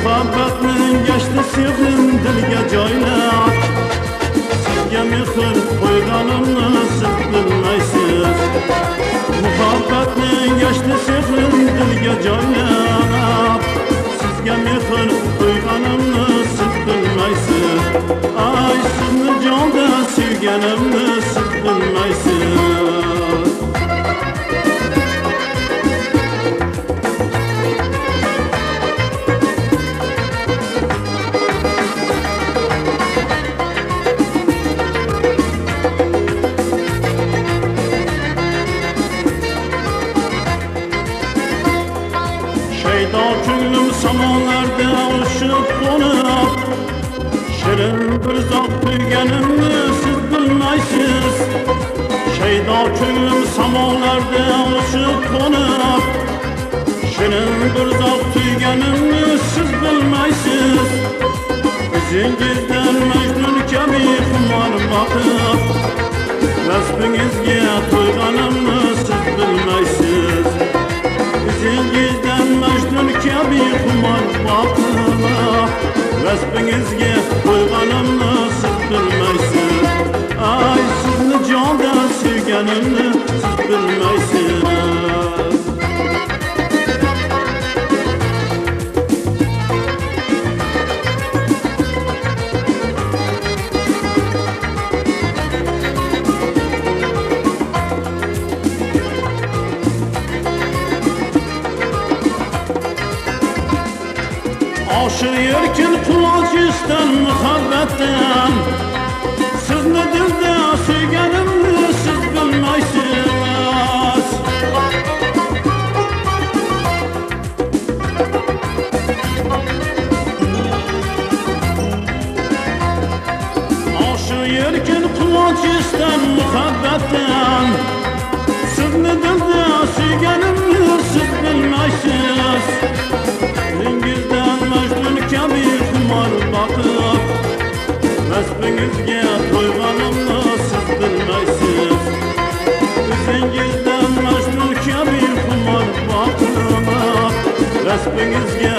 Muhabbatning geçti sevdim dilga joylab. Sizga mehr qo'yganimni siz bilmaysiz. Muhabbatning geçti sevdim dilga joylab. Sizga mehr qo'yganimni siz bilmaysiz. Ay sizni jondan sevganimni siz bilmaysiz. Şeyda ko'nglim samolarda uçup qo'nib, shirin bir zavq tuyganimni siz bilmaysiz. Şeyda ko'nglim samolarda uçup qo'nib, shirin bir zavq tuyganimni siz bilmaysiz. Izingizdan Majnun kabi xumor boqib, rasmingizga to'yganimni siz bilmaysiz. Izingizdan Majnun kabi xumor boqib, rasmingizga to'yganimni siz bilmaysiz. Ay sizni jondan sevganimni siz bilmaysiz. Aşık yerken kulaç isten muhabbetten, sizni dilda sevganimni siz bilmaysiz. Aşık yerken kulaç isten muhabbetten, sizni dilda sevganimni siz bilmaysiz. Dengizden Majnun kabi xumor boqib, rasmingizga to'yganimni siz bilmaysiz. Dengizden Majnun kabi xumor boqib, rasmingizga